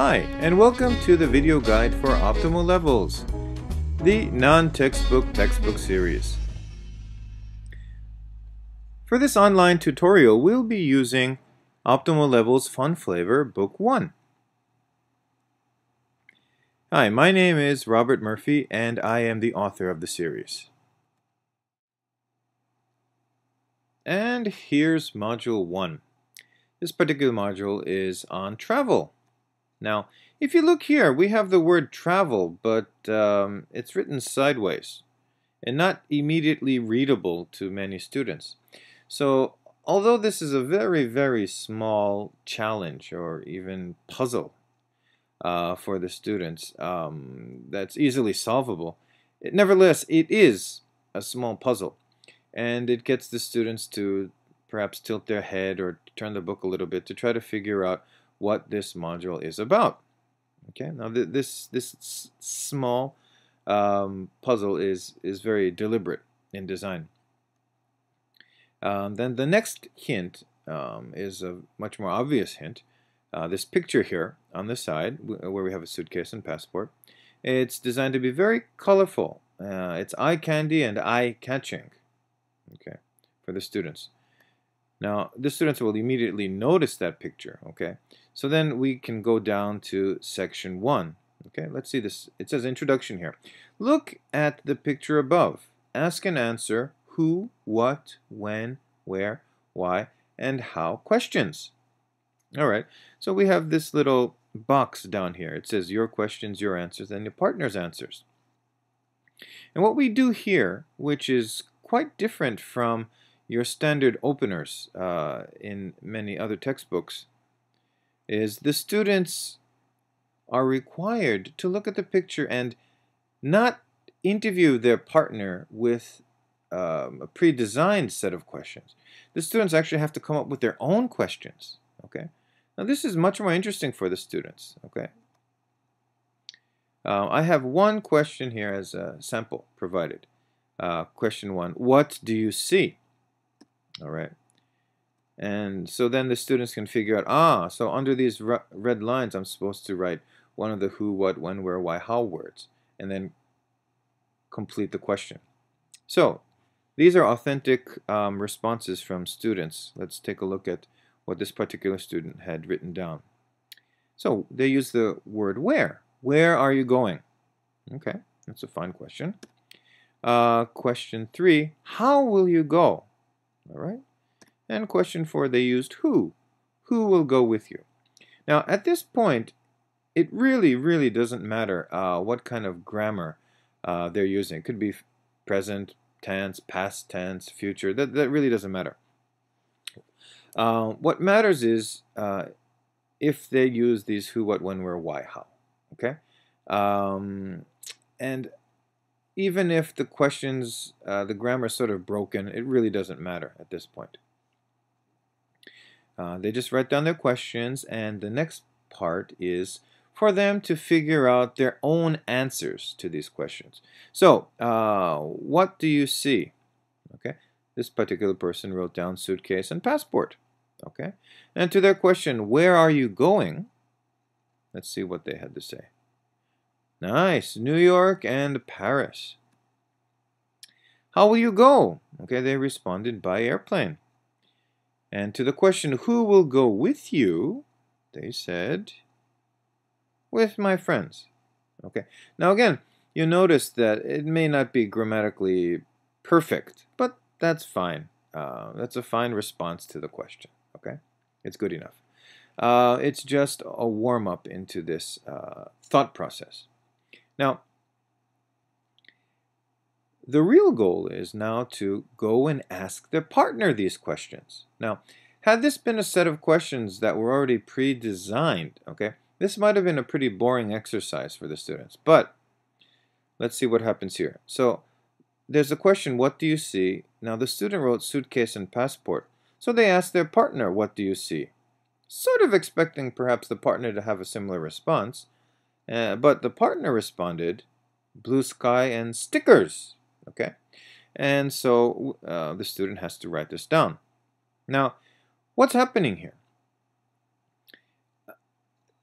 Hi, and welcome to the video guide for Optimal Levels, the non-textbook textbook series. For this online tutorial, we'll be using Optimal Levels Fun Flavor Book 1. Hi, my name is Robert Murphy, and I am the author of the series. And here's Module 1. This particular module is on travel. Now, if you look here, we have the word travel, but it's written sideways and not immediately readable to many students. So, although this is a very, very small challenge or even puzzle for the students that's easily solvable, nevertheless, it is a small puzzle. And it gets the students to perhaps tilt their head or turn the book a little bit to try to figure out what this module is about. Okay, now this small puzzle is very deliberate in design. Then the next hint is a much more obvious hint. This picture here on the side, where we have a suitcase and passport, it's designed to be very colorful. It's eye candy and eye-catching. Okay, for the students. Now, the students will immediately notice that picture, okay? So then we can go down to section 1. Okay, let's see this. It says introduction here. Look at the picture above. Ask and answer who, what, when, where, why, and how questions. All right, so we have this little box down here. It says your questions, your answers, and your partner's answers. And what we do here, which is quite different from your standard openers in many other textbooks, is the students are required to look at the picture and not interview their partner with a pre-designed set of questions. The students actually have to come up with their own questions. Okay, now this is much more interesting for the students. Okay, I have one question here as a sample provided. Question 1, what do you see? All right. And so then the students can figure out, so under these red lines, I'm supposed to write one of the who, what, when, where, why, how words, and then complete the question. So these are authentic responses from students. Let's take a look at what this particular student had written down. So they use the word where. Where are you going? Okay, that's a fine question. Question 3, how will you go? All right. And question 4, they used who. Who will go with you? Now, at this point, it really doesn't matter what kind of grammar they're using. It could be present tense, past tense, future. That really doesn't matter. What matters is if they use these who, what, when, where, why, how. Okay? And even if the questions, the grammar is sort of broken, it really doesn't matter at this point. They just write down their questions, and the next part is for them to figure out their own answers to these questions. So, what do you see? Okay, this particular person wrote down suitcase and passport. Okay, and to their question, where are you going? Let's see what they had to say. Nice, New York and Paris. How will you go? Okay, they responded by airplane. And to the question, who will go with you? They said, with my friends. Okay, now again, you notice that it may not be grammatically perfect, but that's fine. That's a fine response to the question. Okay, it's good enough. It's just a warm-up into this thought process. Now, the real goal is now to go and ask their partner these questions. Now, had this been a set of questions that were already pre-designed, okay, this might have been a pretty boring exercise for the students. But let's see what happens here. So there's a question, what do you see? Now the student wrote suitcase and passport. So they asked their partner, what do you see? Sort of expecting perhaps the partner to have a similar response. But the partner responded, blue sky and stickers. Okay, and so the student has to write this down. Now, what's happening here?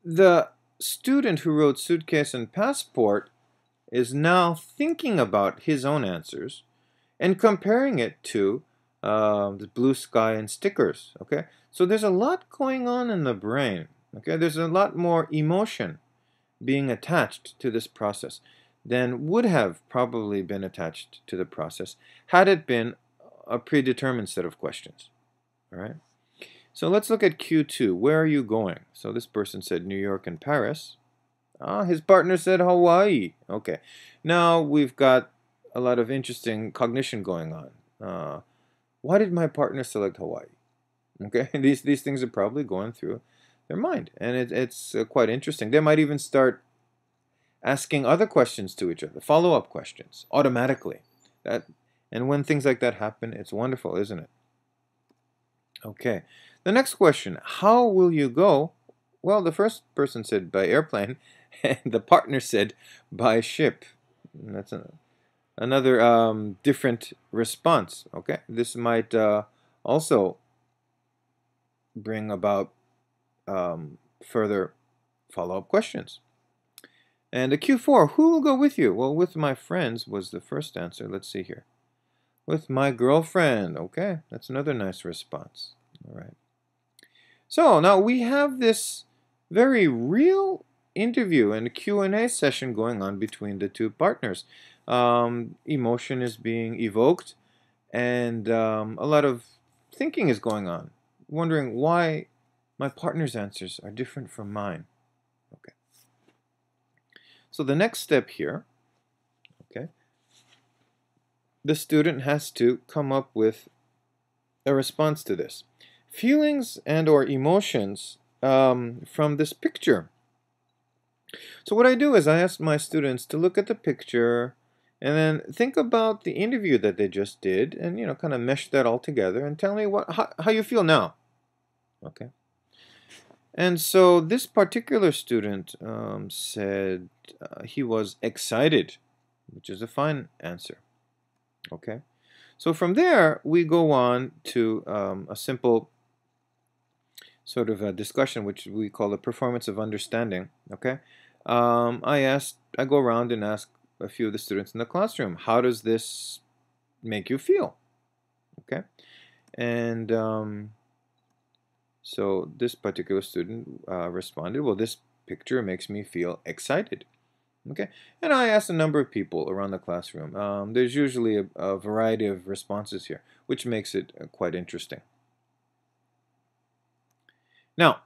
The student who wrote Suitcase and Passport is now thinking about his own answers and comparing it to the Blue Sky and Stickers. Okay, so there's a lot going on in the brain. Okay, there's a lot more emotion being attached to this process than would have probably been attached to the process had it been a predetermined set of questions. All right. So let's look at Q2. Where are you going? So this person said New York and Paris. His partner said Hawaii. Okay. Now we've got a lot of interesting cognition going on. Why did my partner select Hawaii? Okay. These things are probably going through their mind, and it's quite interesting. They might even start asking other questions to each other, follow-up questions, automatically. And when things like that happen, it's wonderful, isn't it? Okay. The next question, how will you go? Well, the first person said by airplane, and the partner said by ship. And that's another different response. Okay. This might also bring about further follow-up questions. And the Q4, who will go with you? Well, with my friends was the first answer. Let's see here. With my girlfriend. Okay, that's another nice response. All right. So now we have this very real interview and Q&A session going on between the two partners. Emotion is being evoked, and a lot of thinking is going on, wondering why my partner's answers are different from mine. Okay. So the next step here, okay, the student has to come up with a response to this. Feelings and or emotions from this picture. So what I do is I ask my students to look at the picture and then think about the interview that they just did and, you know, kind of mesh that all together and tell me how you feel now. Okay. And so this particular student said he was excited, which is a fine answer. Okay. So from there, we go on to a simple sort of a discussion, which we call the performance of understanding. Okay. I go around and ask a few of the students in the classroom, how does this make you feel? Okay. And so this particular student responded, well, this picture makes me feel excited. Okay, and I asked a number of people around the classroom. There's usually a variety of responses here, which makes it quite interesting. Now,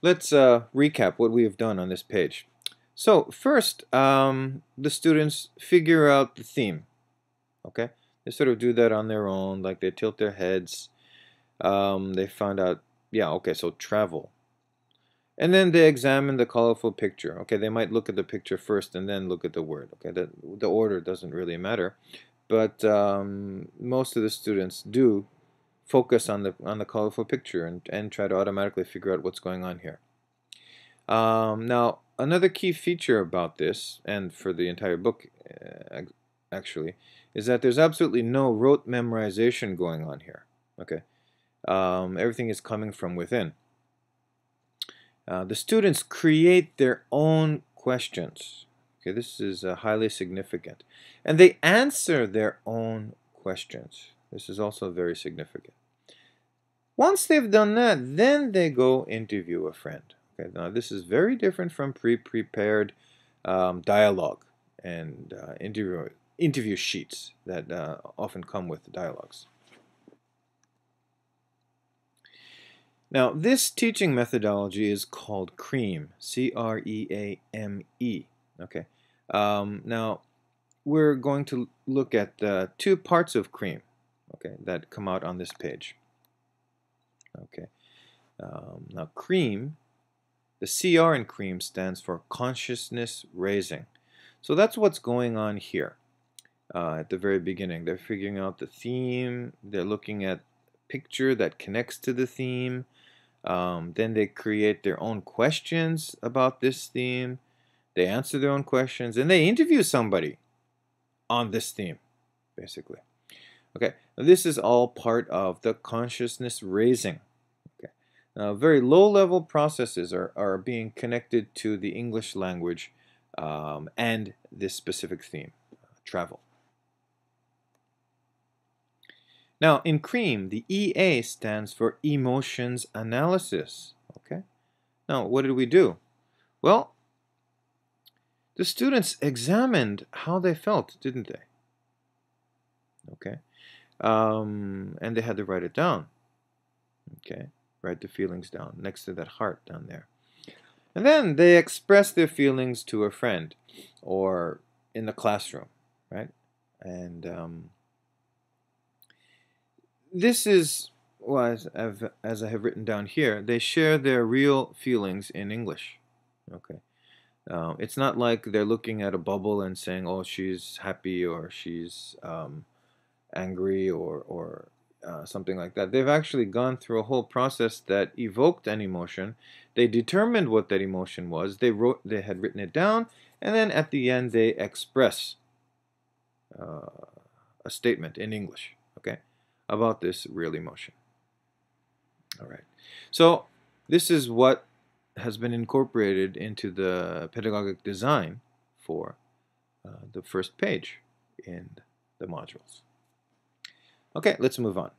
let's recap what we have done on this page. So first, the students figure out the theme. Okay, they sort of do that on their own, like they tilt their heads. They found out, yeah, okay, so travel. And then they examine the colorful picture. Okay, they might look at the picture first and then look at the word. Okay, the order doesn't really matter, but most of the students do focus on the colorful picture and try to automatically figure out what's going on here. Now, another key feature about this, and for the entire book, actually, is that there's absolutely no rote memorization going on here. Okay, everything is coming from within. The students create their own questions. Okay, this is highly significant. And they answer their own questions. This is also very significant. Once they've done that, then they go interview a friend. Okay, now this is very different from pre-prepared dialogue and interview sheets that often come with dialogues. Now, this teaching methodology is called CREAME, C-R-E-A-M-E. Okay. Now, we're going to look at two parts of CREAME, okay, that come out on this page. Okay. Now, CREAME, the CR in CREAME stands for consciousness raising. So that's what's going on here at the very beginning. They're figuring out the theme. They're looking at picture that connects to the theme. Then they create their own questions about this theme. They answer their own questions, and they interview somebody on this theme, basically. Okay, now this is all part of the consciousness raising. Okay, Very low-level processes are being connected to the English language and this specific theme, travel. Now, in CREAM, the EA stands for Emotions Analysis. Okay. Now, what did we do? Well, the students examined how they felt, didn't they? Okay. And they had to write it down. Okay. Write the feelings down next to that heart down there. And then they expressed their feelings to a friend or in the classroom, right? And this is, well, as I have written down here, they share their real feelings in English. Okay. It's not like they're looking at a bubble and saying, oh, she's happy or she's angry or something like that. They've actually gone through a whole process that evoked an emotion. They determined what that emotion was. They had written it down, and then at the end they express a statement in English, okay, about this real emotion. All right. So this is what has been incorporated into the pedagogic design for the first page in the modules. Okay, let's move on.